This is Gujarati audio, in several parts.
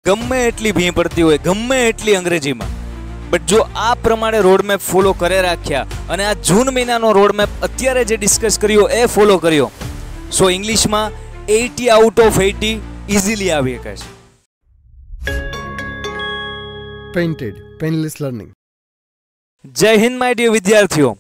ગમે એટલી ભી પડતી હોય, ગમે એટલી અંગ્રેજીમાં, બટ જો આ પ્રમાણે રોડમેપ ફોલો કરે રાખ્યા અને આ જૂન મહિનાનો રોડમેપ અત્યારે જે ડિસ્કસ કર્યો એ ફોલો કર્યો, સો ઇંગ્લિશમાં 80 આઉટ ઓફ 80 ઇઝીલી આવી શકે છે. Painted painless learning. જય હિન્દ માય ડિયર વિદ્યાર્થીઓ,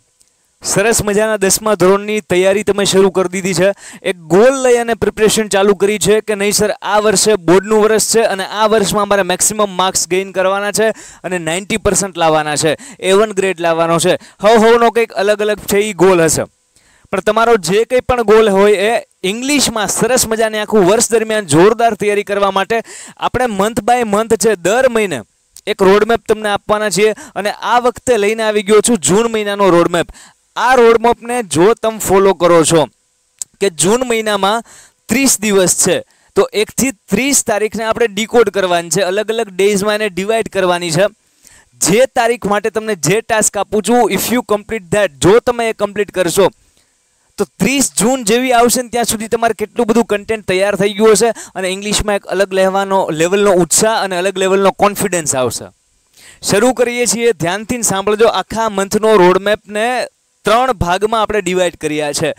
સરસ મજાના 10મા ધોરણની તૈયારી તમે શરૂ કરી દીધી છે. એક ગોલ લઈ અને પ્રિપરેશન ચાલુ કરી છે કે નહીં સર આ વર્ષે બોર્ડનું વર્ષ છે અને આ વર્ષમાં અમારે મેક્સિમમ માર્ક્સ ગેઇન કરવાના છે અને 90% લાવવાના છે, A1 ગ્રેડ લાવવાનો છે. હવનો કંઈક અલગ અલગ છે એ ગોલ હશે, પણ તમારો જે કંઈ પણ ગોલ હોય એ ઇંગ્લિશમાં સરસ મજાની આખું વર્ષ દરમિયાન જોરદાર તૈયારી કરવા માટે આપણે મંથ બાય મંથ છે, દર મહિને એક રોડમેપ તમને આપવાના છીએ અને આ વખતે લઈને આવી ગયો છું જૂન મહિનાનો રોડમેપ. આ રોડમેપને જો તમે ફોલો કરો છો કે જૂન મહિનામાં 30 દિવસ છે, તો 1 થી 30 તારીખને આપણે ડીકોડ કરવાની છે, અલગ અલગ ડેઝમાં એને ડિવાઈડ કરવાની છે. જે તારીખ માટે તમને જે ટાસ્ક આપું છું, ઇફ યુ કમ્પ્લીટ ધેટ, જો તમે એ કમ્પ્લીટ કરશો તો 30 જૂન જેવી આવશે ને ત્યાં સુધી તમારે કેટલું બધું કન્ટેન્ટ તૈયાર થઈ ગયું હશે અને ઇંગ્લિશમાં એક અલગ લેવલનો ઉત્સાહ અને અલગ લેવલનો કોન્ફિડન્સ આવશે. શરૂ કરીએ છીએ, ધ્યાનથી સાંભળજો. આખા મંથનો રોડમેપને 3 ભાગમાં આપણે ડિવાઈડ કર્યા છે.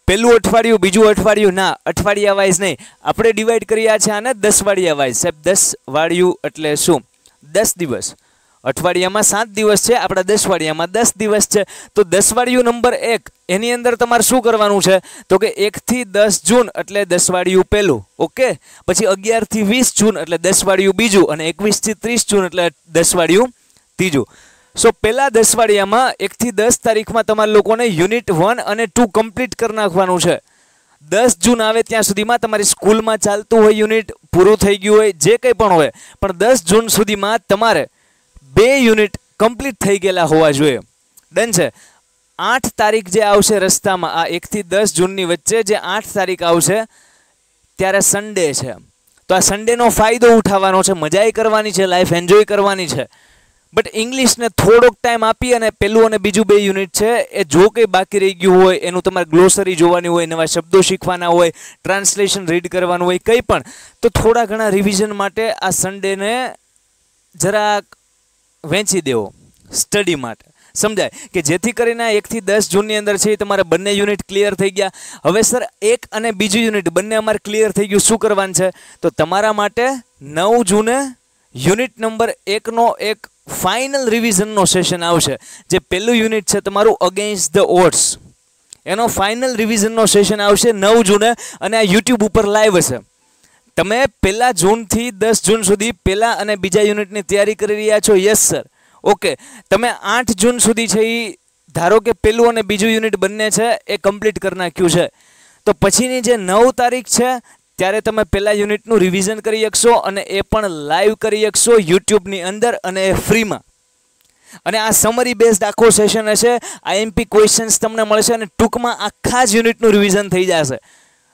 પહેલું અઠવાડિયું, બીજું અઠવાડિયું ના, અઠવાડિયા વાઇઝ નહીં, આપણે ડિવાઈડ કર્યા છે આને 10 વાડિયા વાઇઝ. સાહેબ 10 વાડિયું એટલે શું? 10 દિવસ. અઠવાડિયામાં 7 દિવસ છે, આપણા 10 વાડિયામાં 10 દિવસ છે. તો 10 વાડિયું નંબર 1, એની અંદર તમારે શું કરવાનું છે તો કે 1 થી 10 જૂન એટલે 10 વાડિયું પહેલું, ઓકે. પછી 11 થી 20 જૂન એટલે 10 વાડિયું બીજું અને 21 થી 30 જૂન એટલે 10 વાડિયું ત્રીજું. સો પહેલા 10 વાડિયામાં 1 થી 10 તારીખમાં તમારા લોકોને યુનિટ 1 અને 2 કમ્પ્લીટ કરી નાખવાનું છે. 10 જૂન આવે ત્યાં સુધીમાં તમારી સ્કૂલમાં ચાલતું હોય યુનિટ પૂરું થઈ ગયું હોય, જે કંઈ પણ હોય, પણ 10 જૂન સુધીમાં તમારે 2 યુનિટ કમ્પ્લીટ થઈ ગયેલા હોવા જોઈએ. ડન છે. 8 તારીખ જે આવશે રસ્તામાં, આ 1 થી 10 જૂનની વચ્ચે જે 8 તારીખ આવશે ત્યારે સન્ડે છે. તો આ સન્ડેનો ફાયદો ઉઠાવવાનો છે, મજાઈ કરવાની છે, લાઈફ એન્જોય કરવાની છે. બટ ઇંગ્લિશને થોડોક ટાઈમ આપી અને પહેલું અને બીજું 2 યુનિટ છે એ જો કંઈ બાકી રહી ગયું હોય, એનું તમારે ગ્લોસરી જોવાની હોય, નવા શબ્દો શીખવાના હોય, ટ્રાન્સલેશન રીડ કરવાનું હોય, કંઈ પણ, તો થોડા ઘણા રિવિઝન માટે આ સન્ડેને જરાક વેચી દેવો સ્ટડી માટે, સમજાય કે જેથી કરીને 1 થી 10 જૂનની અંદર છે તમારે બંને યુનિટ ક્લિયર થઈ ગયા. હવે સર 1 અને બીજું યુનિટ બંને અમારે ક્લિયર થઈ ગયું, શું કરવાનું છે તો તમારા માટે 9 જૂને યુનિટ નંબર 1નો એક ફાઇનલ રિવિઝનનો સેશન આવશે. જે પહેલું યુનિટ છે તમારું અગેન્સ્ટ ધ ઓડ્સ, એનો ફાઇનલ રિવિઝનનો સેશન આવશે 9 જૂને અને આ યુટ્યુબ ઉપર લાઈવ હશે. તમે પહેલા જૂનથી 10 જૂન સુધી પહેલા અને બીજા યુનિટની તૈયારી કરી રહ્યા છો? Yes sir, okay. તમે 8 જૂન સુધી છે એ ધારો કે પહેલું અને બીજું યુનિટ બંને છે એ કમ્પ્લીટ કરી નાખ્યું છે, તો પછીની જે 9 તારીખ છે ત્યારે તમે પહેલા યુનિટનું રિવિઝન કરી શકશો અને એ પણ લાઈવ કરી શકશો યુટ્યુબની અંદર અને એ ફ્રીમાં. અને આ સમરી બેઝડ આખો સેશન હશે, IMP ક્વેશ્ચન્સ તમને મળશે અને ટૂંકમાં આખા જ યુનિટનું રિવિઝન થઈ જશે.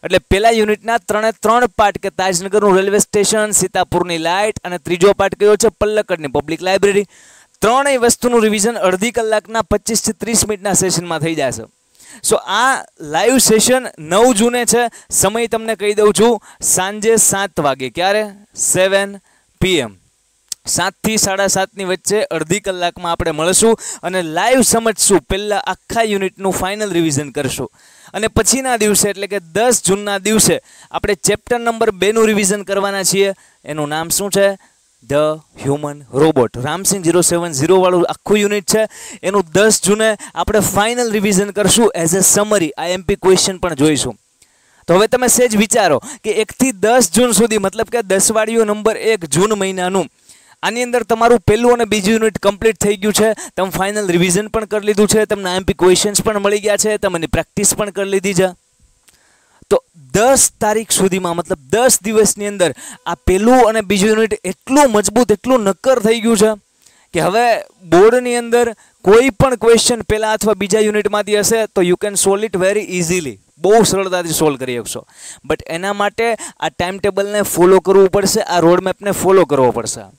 એટલે પહેલા યુનિટના 3 પાર્ટ કે તાજનગરનું રેલવે સ્ટેશન, સીતાપુરની લાઇટ અને ત્રીજો પાર્ટ કયો છે પલ્લકડની પબ્લિક લાઇબ્રેરી, ત્રણેય વસ્તુનું રિવિઝન અડધી કલાકના 25 થી 30 મિનિટના સેશનમાં થઈ જશે. સો આ લાઈવ સેશન 9 જૂને છે. સમય તમને કહી દઉં છું, સાંજે 7 વાગે. ક્યારે? 7 PM. 7 થી 7:30ની વચ્ચે અડધી કલાકમાં આપણે મળશું અને લાઈવ સમજશું. પહેલાં આખા યુનિટનું ફાઇનલ રિવિઝન કરશું અને પછીના દિવસે એટલે કે 10 જૂનના દિવસે આપણે ચેપ્ટર નંબર 2નું રિવિઝન કરવાના છીએ. એનું નામ શું છે? The human robot. રામસિંગ 070 વાળું આખું યુનિટ છે, એનું 10 જૂને આપણે ફાઇનલ રિવિઝન કરશું. As a summary IMP question પણ જોઈશું. તો હવે તમે સહેજ વિચારો કે 1 થી 10 જૂન સુધી, મતલબ કે 10 વાડિયું નંબર 1 જૂન મહિનાનું, આની અંદર તમારું પહેલું અને બીજું યુનિટ કમ્પ્લીટ થઈ ગયું છે. તમે ફાઇનલ રિવિઝન પણ કરી લીધું છે, તમને IMP ક્વેશ્ચન્સ પણ મળી ગયા છે, તમને પ્રેક્ટિસ પણ કરી લીધી છે. તો 10 તારીખ સુધીમાં, મતલબ 10 દિવસની અંદર આ પહેલું અને બીજું યુનિટ એટલું મજબૂત, એટલું નક્કર થઈ ગયું છે કે હવે બોર્ડની અંદર કોઈ પણ ક્વેશ્ચન પહેલા અથવા બીજા યુનિટમાંથી હશે તો you can solve it very easily, બહુ સરળતાથી સોલ્વ કરી શકશો. બટ એના માટે આ ટાઈમ ટેબલને ફોલો કરવું પડશે, આ રોડમેપને ફોલો કરવો પડશે.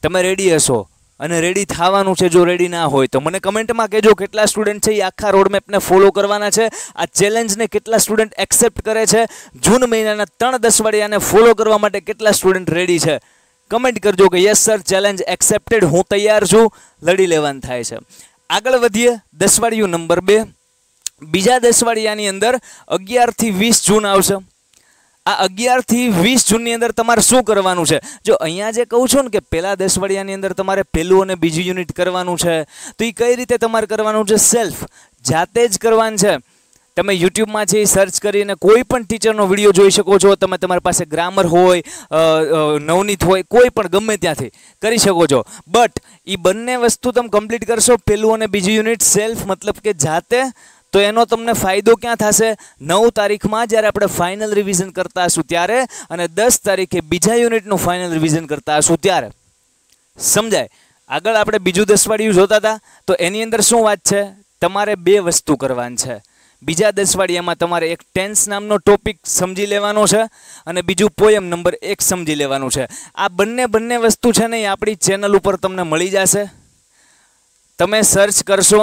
તમે રેડી હશો અને રેડી થવાનું છે. જો રેડી ના હોય તો મને કમેન્ટમાં કહેજો કેટલા સ્ટુડન્ટ છે એ આખા રોડમેપને ફોલો કરવાના છે. આ ચેલેન્જને કેટલા સ્ટુડન્ટ એક્સેપ્ટ કરે છે, જૂન મહિનાના 3 10 વાડિયાને ફોલો કરવા માટે કેટલા સ્ટુડન્ટ રેડી છે, કમેન્ટ કરજો કે યસ સર ચેલેન્જ એક્સેપ્ટેડ, હું તૈયાર છું, લડી લેવાનું થાય છે. આગળ વધીએ. દસવાડિયું નંબર 2. બીજા દસવાડિયાની અંદર 11 થી 20 જૂન આવશે. આ 11 થી 20 જૂનની અંદર તમારે શું કરવાનું છે? જો અહીંયા જે કહું છું ને કે પહેલા દસવાડિયાની અંદર તમારે પહેલું અને બીજું યુનિટ કરવાનું છે, તો એ કઈ રીતે તમારે કરવાનું છે? સેલ્ફ, જાતે જ કરવાનું છે. તમે યુટ્યુબમાં છે સર્ચ કરીને કોઈ પણ ટીચરનો વિડીયો જોઈ શકો છો. તમે તમારી પાસે ગ્રામર હોય, નવનીત હોય, કોઈ પણ ગમે ત્યાંથી કરી શકો છો. બટ એ બંને વસ્તુ તમે કમ્પ્લીટ કરશો, પહેલું અને બીજું યુનિટ સેલ્ફ મતલબ કે જાતે, તો એનો તમને ફાયદો ક્યાં થશે? 9 તારીખમાં જ્યારે આપણે ફાઇનલ રિવિઝન કરતા હશું ત્યારે, અને 10 તારીખે બીજા યુનિટનું ફાઇનલ રિવિઝન કરતા હશું ત્યારે. સમજાય? આગળ આપણે બીજું દસવાડિયું જોતા હતા, તો એની અંદર શું વાત છે? તમારે 2 વસ્તુ કરવાની છે. બીજા દસવાડિયામાં તમારે એક ટેન્સ નામનો ટોપિક સમજી લેવાનો છે, અને બીજું પોયમ નંબર 1 સમજી લેવાનું છે. આ બંને વસ્તુ છે ને એ આપણી ચેનલ ઉપર તમને મળી જશે. તમે સર્ચ કરશો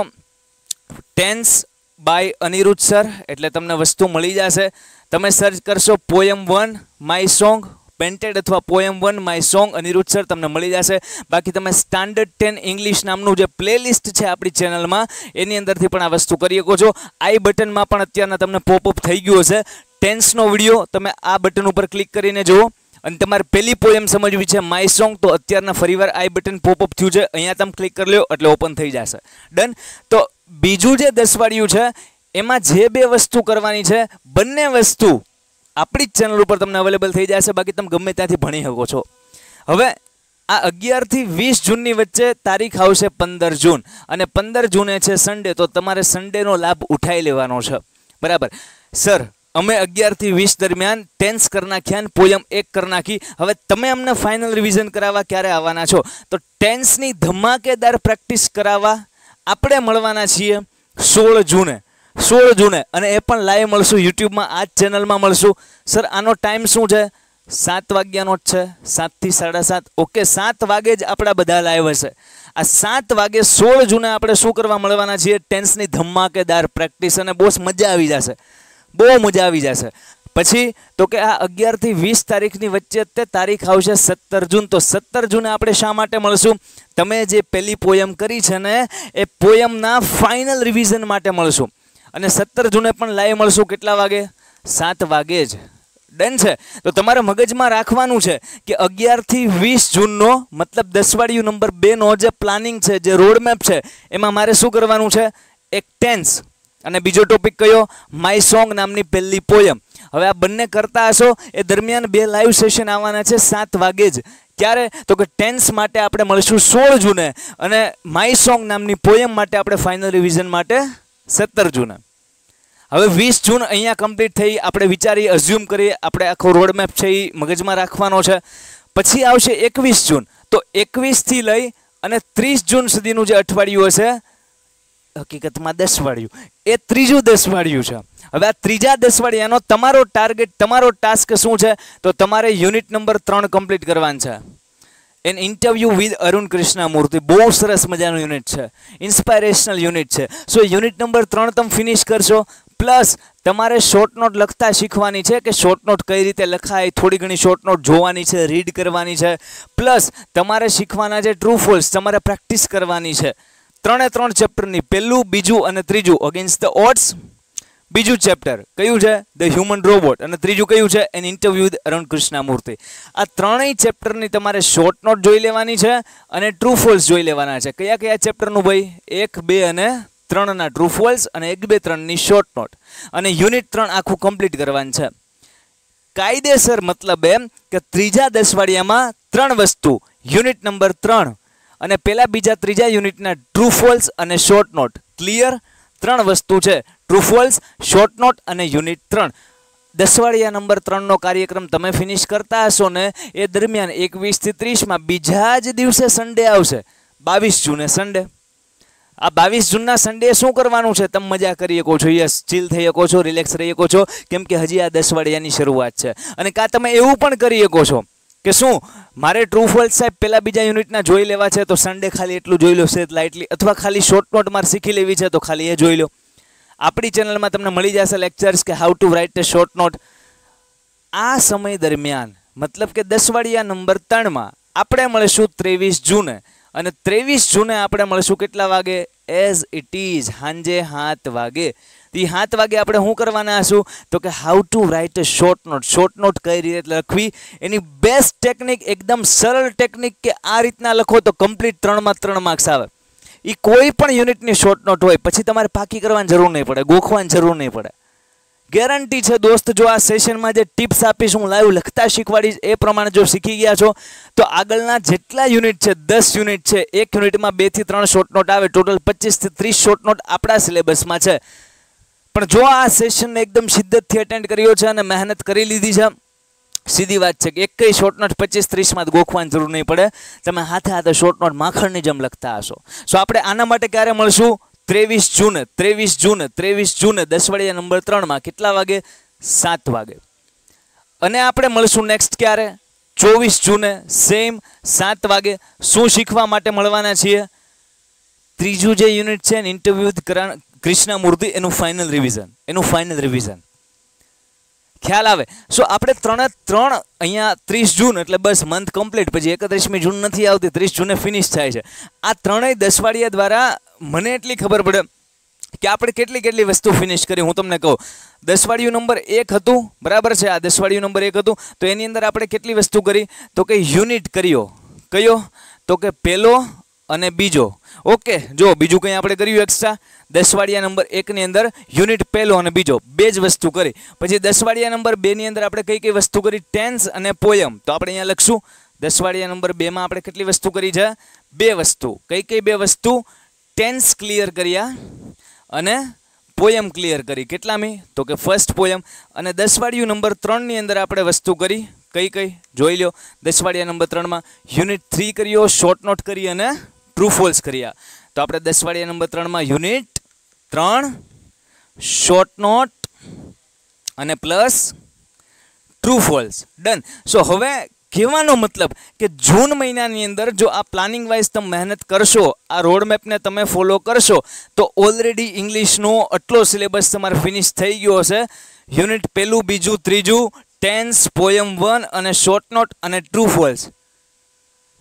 ટેન્સ બાય અનિરુદ્ધ સર એટલે તમને વસ્તુ મળી જશે. તમે સર્ચ કરશો પોયમ 1 માય સોંગ પેન્ટેડ અથવા poem 1 my song Anirudh sir, તમને મળી જશે. બાકી તમે સ્ટાન્ડર્ડ 10 ઇંગ્લિશ નામનું જે પ્લેલિસ્ટ છે આપણી ચેનલમાં, એની અંદરથી પણ આ વસ્તુ કરી શકો છો. આઈ બટનમાં પણ અત્યારના તમને પોપઅપ થઈ ગયો હશે ટેન્સનો વિડીયો. તમે આ બટન ઉપર ક્લિક કરીને જુઓ, અને તમારે પહેલી પોયમ સમજવી છે માય સોંગ, તો અત્યારના ફરીવાર આઈ બટન પોપઅપ થયું છે, અહીંયા તમે ક્લિક કરી લો એટલે ઓપન થઈ જશે. ડન. તો બીજું જે દસવાડિયું છે એમાં જે 2 વસ્તુ કરવાની છે, બંને વસ્તુ આપણી જ ચેનલ ઉપર તમને અવેલેબલ થઈ જશે. બાકી તમે ગમે ત્યાંથી ભણી શકો છો. હવે આ 11 થી 20 જૂનની વચ્ચે તારીખ આવશે 15 જૂન, અને 15 જૂને છે સન્ડે, તો તમારે સન્ડેનો લાભ ઉઠાઈ લેવાનો છે. બરાબર સર, અમે 11 થી 20 દરમિયાન ટેન્સ કરી નાખ્યા, પોયમ 1 કરી નાખી. હવે તમે અમને ફાઇનલ રિવિઝન કરાવવા ક્યારે આવવાના છો? તો ટેન્સની ધમાકેદાર પ્રેક્ટિસ કરાવવા આપણે મળવાના છીએ 16 જૂને. 16 જૂને, અને એ પણ લાઈવ મળશું યુટ્યુબમાં, આ જ ચેનલમાં મળશું. સર આનો ટાઈમ શું છે? 7 વાગ્યાનો જ છે, 7 થી 7:30. ઓકે, 7 વાગે જ આપણા બધા લાઈવ હશે. આ 7 વાગે 16 જૂને આપણે શું કરવા મળવાના છીએ? ટેન્સની ધમાકેદાર પ્રેક્ટિસ, અને બહુ મજા આવી જશે, બહુ મજા આવી જશે. પછી તો કે આ 11 થી 20 તારીખની વચ્ચે તે તારીખ આવશે 17 જૂન. તો 17 જૂને આપણે શા માટે મળશું? તમે જે પહેલી પોયમ કરી છે ને એ પોયમના ફાઇનલ રિવિઝન માટે મળશું. અને 17 જૂને પણ લાઈવ મળશું. કેટલા વાગે? 7 વાગે જ. ડન છે? તો તમારે મગજમાં રાખવાનું છે કે 11 થી 20 જૂનનો મતલબ દસવાડિયું નંબર 2 નો જે પ્લાનિંગ છે, જે રોડમેપ છે, એમાં મારે શું કરવાનું છે? એક ટેન્સ, અને બીજો ટોપિક કયો? માય સોંગ નામની પહેલી પોયમ. હવે આ બંને કરતા હશો એ દરમિયાન 2 લાઈવ સેશન આવવાના છે 7 વાગે જ. ક્યારે? તો કે ટેન્સ માટે આપણે મળશું 16 જૂને, અને માય સોંગ નામની પોયમ માટે આપણે ફાઇનલ રિવિઝન માટે 17 જૂને. હવે 20 જૂન અહીંયા કમ્પ્લીટ થઈ. આપણે વિચારીએ, અઝ્યુમ કરીએ, આપણે આખો રોડમેપ છે એ મગજમાં રાખવાનો છે. પછી આવશે 21 જૂન. તો 21 થી લઈ અને 30 જૂન સુધીનું જે અઠવાડિયું હશે, હકીકતમાં દસવાડિયું, એ ત્રીજું દસવાડિયું છે. હવે આ ત્રીજા દસવાડિયાનો તમારો ટાર્ગેટ, તમારો ટાસ્ક શું છે? તો તમારે યુનિટ નંબર 3 કમ્પ્લીટ કરવાનું છે. An interview with Arun Krishnamurthy, બહુ સરસ મજાનું યુનિટ છે, ઇન્સ્પાયરેશનલ યુનિટ છે. સો યુનિટ નંબર 3 તમે ફિનિશ કરશો. પ્લસ તમારે શોર્ટ નોટ લખતા શીખવાની છે, કે શોર્ટ નોટ કઈ રીતે લખાય, થોડી ઘણી શોર્ટ નોટ જોવાની છે, રીડ કરવાની છે. પ્લસ તમારે શીખવાના છે ટ્રુ ફોલ્સ, તમારે પ્રેક્ટિસ કરવાની છે 3 ચેપ્ટરની, પહેલું, બીજું અને ત્રીજું અગેન્સ્ટ ધ ઓડ્સ. બીજું ચેપ્ટર કયું છે? The human robot. અને ત્રીજું કયું છે? An interview with Arun Krishnamurthy. આ 3 ચેપ્ટરની તમારે શોર્ટ નોટ જોઈ લેવાની છે, અને ટ્રુ ફોલ્સ જોઈ લેવાના છે. કયા કયા ચેપ્ટરનું ભાઈ? 1, 2 અને 3 ના ટ્રુ ફોલ્સ, અને 1, 2, 3 ની શોર્ટ નોટ. અને યુનિટ 3 આખું કમ્પ્લીટ કરવાનું છે. કાયદેસર મતલબ એમ કે ત્રીજા દસવાડિયામાં 3 વસ્તુ, યુનિટ નંબર 3 અને પહેલા, બીજા, ત્રીજા યુનિટના ટ્રુ ફોલ્સ અને શોર્ટ નોટ. ક્લિયર? 3 વસ્તુ છે, ટ્રુ ફોલ્સ, શોર્ટ નોટ અને યુનિટ 3. દસવાડિયા નંબર 3 નો કાર્યક્રમ તમે ફિનિશ કરતા હશો ને એ દરમિયાન 21 થી 30માં બીજા જ દિવસે સન્ડે આવશે, 22 જૂને સન્ડે. આ 22 જૂનના સન્ડે શું કરવાનું છે? તમે મજા કરી શકો છો, યસ, ચીલ થઈ શકો છો, રિલેક્સ રહી શકો છો, કેમ કે હજી આ દસવાડિયાની શરૂઆત છે. અને કાં તમે એવું પણ કરી શકો છો કે શું મારે ટ્રુ ફોલ્સ સાહેબ પહેલા બીજા યુનિટના જોઈ લેવા છે, તો સન્ડે ખાલી એટલું જોઈ લો સેજ લાઇટલી, અથવા ખાલી શોર્ટ નોટ મારે શીખી લેવી છે તો ખાલી એ જોઈ લો. આપણી ચેનલમાં તમને મળી જશે લેક્ચર્સ કે how to write a short note. આ સમય દરમિયાન મતલબ કે દસવાડિયા નંબર 3માં આપણે મળીશું 23 જૂને અને 23 જૂને આપણે મળીશું કેટલા વાગે? એઝ ઇટ ઇઝ સાંજે 7 વાગે. 7 વાગે આપણે શું કરવાના હશું? તો કે how to write a short note. Short note કઈ રીતે લખવી એની બેસ્ટ ટેકનિક, એકદમ સરળ ટેકનિક કે આ રીતના લખો તો કમ્પ્લીટ 3 માં 3 માર્ક્સ આવે. એ કોઈ પણ યુનિટની શોર્ટ નોટ હોય પછી તમારે પાકી કરવાની જરૂર નહીં પડે, ગોખવાની જરૂર નહીં પડે. ગેરંટી છે દોસ્ત, જો આ સેશનમાં જે ટિપ્સ આપીશ હું લાઈવ લખતા શીખવાડીશ એ પ્રમાણે જો શીખી ગયા છો તો આગળના જેટલા યુનિટ છે 10 યુનિટ છે, એક યુનિટમાં 2 થી 3 શોર્ટ નોટ આવે, ટોટલ 25 થી 30 શોર્ટ નોટ આપણા સિલેબસમાં છે. પણ જો આ સેશનને એકદમ શિદ્દતથી અટેન્ડ કર્યો છે અને મહેનત કરી લીધી છે, સીધી વાત છે કે એક શોર્ટ નોટ 25-30 માં ગોખવાની જરૂર નહીં પડે, તમે હાથે હાથે શોર્ટ નોટ માખણની જેમ લખતા હશો. સો આપણે આના માટે ક્યારે મળશું? 23 જૂને 10 વાળિયા નંબર 3 માં કેટલા વાગે? 7 વાગે. અને આપણે મળશું નેક્સ્ટ ક્યારે? 24 જૂને સેમ 7 વાગે. શું શીખવા માટે મળવાના છીએ? ત્રીજું જે યુનિટ છે ને ઇન્ટરવ્યુ વિથ કૃષ્ણમૂર્તિ, એનું ફાઇનલ રિવિઝન. ખ્યાલ આવે? સો આપણે 3 અહીંયા 30 જૂન એટલે બસ મંથ કમ્પ્લીટ, પછી 31મી જૂન નથી આવતી, 30 જૂને ફિનિશ થાય છે. આ ત્રણેય 10 વાળિયા દ્વારા મને એટલી ખબર પડે કે આપણે કેટલી વસ્તુ ફિનિશ કરી. હું તમને કહું, 10 વાળિયું નંબર 1 હતું, બરાબર છે? આ 10 વાળિયું નંબર 1 હતું તો એની અંદર આપણે કેટલી વસ્તુ કરી? તો કે યુનિટ કર્યો. કયો? તો કે પહેલો અને બીજો. ઓકે, જો બીજું કંઈ આપણે કર્યું એક્સ્ટ્રા? 10 વાળિયા નંબર 1 ની અંદર યુનિટ પહેલો અને બીજો, બે જ વસ્તુ કરી. પછી 10 વાળિયા નંબર 2 ની અંદર આપણે કઈ વસ્તુ કરી? ટેન્સ અને પોયમ. તો આપણે અહીંયા લખશું 10 વાળિયા નંબર 2 માં આપણે કેટલી વસ્તુ કરી છે? 2 વસ્તુ. કઈ 2 વસ્તુ? ટેન્સ ક્લિયર કર્યા અને પોયમ ક્લિયર કરી. કેટલામી? તો કે ફર્સ્ટ પોયમ. અને 10 વાળિયું નંબર 3 ની અંદર આપણે વસ્તુ કરી કઈ જોઈ લો. 10 વાળિયા નંબર 3 માં યુનિટ 3 કર્યો, શોર્ટ નોટ કરી અને ટ્રુ ફોલ્સ કર્યા. તો આપણે 10 વાળિયા નંબર 3 માં યુનિટ 3, શોર્ટ નોટ અને પ્લસ ટ્રુ ફોલ્સ. ડન. સો હવે કહેવાનો મતલબ કે જૂન મહિનાની અંદર જો આ પ્લાનિંગ વાઇઝ તમે મહેનત કરશો, આ રોડમેપને તમે ફોલો કરશો તો ઓલરેડી ઇંગ્લિશનો આટલો સિલેબસ તમારે ફિનિશ થઈ ગયો હશે. યુનિટ પહેલું, બીજું, ત્રીજું, ટેન્સ, પોયમ 1 અને શોર્ટ નોટ અને ટ્રુ ફોલ્સ.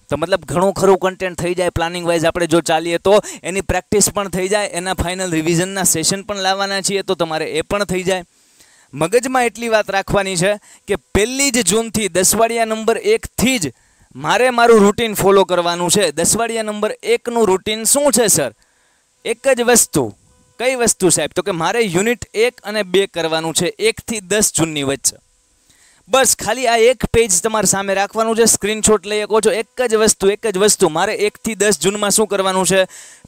તો મતલબ ઘણું ખરું કન્ટેન્ટ થઈ જાય પ્લાનિંગ વાઇઝ આપણે જો ચાલીએ તો. એની પ્રેક્ટિસ પણ થઈ જાય, એના ફાઇનલ રિવિઝનના સેશન પણ લાવવાના છીએ તો તમારે એ પણ થઈ જાય. મગજમાં એટલી વાત રાખવાની છે કે 1 જૂનથી 10 વાળિયા નંબર 1 થી જ મારું રૂટીન ફોલો કરવાનું છે. 10 વાળિયા નંબર 1 નું રૂટીન શું છે સર? એક જ વસ્તુ. કઈ વસ્તુ સાહેબ? તો કે મારે યુનિટ 1 અને 2 કરવાનું છે 1 થી 10 જૂનની વચ્ચે. બસ ખાલી આ એક પેજ તમારે સામે રાખવાનું છે, સ્ક્રીનશોટ લઈ શકો છો. એક જ વસ્તુ મારે 1 થી 10 જૂનમાં શું કરવાનું છે?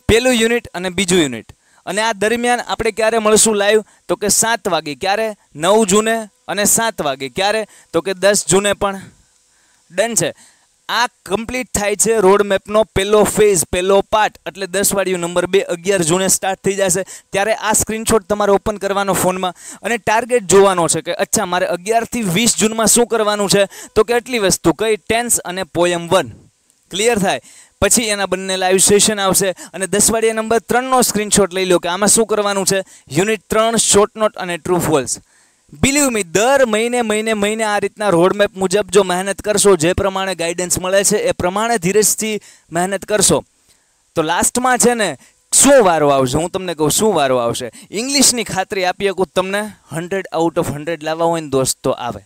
પહેલું યુનિટ અને બીજું યુનિટ. અને આ દરમિયાન આપણે ક્યારે મળશું લાઈવ? તો કે 7 વાગે. ક્યારે? 9 જૂને અને 7 વાગે. ક્યારે? તો કે 10 જૂને પણ. ડન છે. આ કમ્પ્લીટ થાય છે રોડમેપનો પહેલો ફેઝ, પહેલો પાર્ટ. એટલે 10 વાળિયું નંબર 2 11 જૂને સ્ટાર્ટ થઈ જશે. ત્યારે આ સ્ક્રીનશોટ તમારે ઓપન કરવાનો ફોનમાં અને ટાર્ગેટ જોવાનો છે કે અચ્છા મારે 11 થી 20 જૂનમાં શું કરવાનું છે? તો કે એટલી વસ્તુ કઈ? ટેન્સ અને પોયમ 1 ક્લિયર થાય પછી એના બંને લાઈવ સેશન આવશે. અને 10 વાળિયા નંબર 3 નો સ્ક્રીનશોટ લઈ લો કે આમાં શું કરવાનું છે? યુનિટ 3, શોર્ટ નોટ અને ટ્રુ ફોલ્સ. બિલીવ મી, દર મહિને આ રીતના રોડમેપ મુજબ જો મહેનત કરશો, જે પ્રમાણે ગાઈડન્સ મળે છે એ પ્રમાણે ધીરજથી મહેનત કરશો તો લાસ્ટમાં છે ને શું વારો આવશે? હું તમને કહું શું વારો આવશે. ઇંગ્લિશની ખાતરી આપી શકું તમને, 100 આઉટ ઓફ 100 લાવવા હોય ને દોસ્ત તો આવે.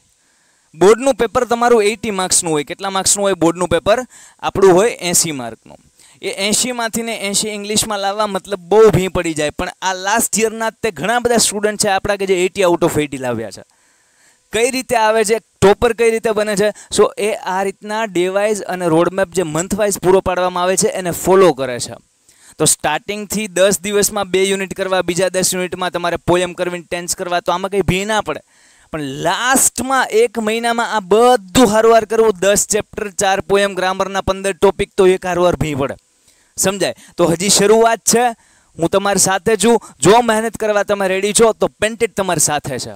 બોર્ડનું પેપર તમારું 80 માર્ક્સનું હોય. કેટલા માર્ક્સનું હોય બોર્ડનું પેપર? આપણું હોય 80 માર્કનું. એ 80માંથી ને 80 ઇંગ્લિશમાં લાવવા મતલબ બહુ ભી પડી જાય. પણ આ લાસ્ટ યરના તે ઘણા બધા સ્ટુડન્ટ છે આપણા કે જે 80 આઉટ ઓફ 80 લાવ્યા છે. કઈ રીતે આવે છે? ટોપર કઈ રીતે બને છે? સો એ આ રીતના ડે વાઇઝ અને રોડમેપ જે મંથ વાઇઝ પૂરો પાડવામાં આવે છે એને ફોલો કરે છે. તો સ્ટાર્ટિંગથી 10 દિવસમાં 2 યુનિટ કરવા, બીજા 10 યુનિટમાં તમારે પોયમ કરવીને ટેન્સ કરવા, તો આમાં કંઈ ભી ના પડે. પણ લાસ્ટમાં 1 મહિનામાં આ બધું હારવાર કરવું, 10 ચેપ્ટર, 4 પોયમ, ગ્રામરના 15 ટોપિક, તો એક હારવાર ભી પડે. સમજાય? તો હજી શરૂઆત છે. હું તમારી સાથે છું. જો મહેનત કરવા તમે રેડી છો તો પેન્ટેડ તમારી સાથે છે.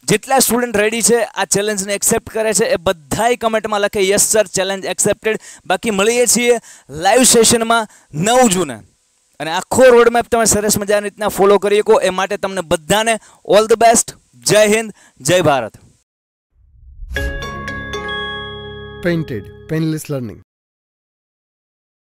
જેટલા સ્ટુડન્ટ રેડી છે આ ચેલેન્જને એક્સેપ્ટ કરે છે એ બધાય કમેન્ટમાં લખે યસ સર, ચેલેન્જ એક્સેપ્ટેડ. બાકી મળીએ છીએ લાઈવ સેશનમાં 9 જૂને. અને આખો રોડમેપ તમે સરસ મજાની રીતના ફોલો કરી શકો એ માટે તમને બધાને ઓલ ધ બેસ્ટ. જય હિન્દ, જય ભારત. Painted painless learning.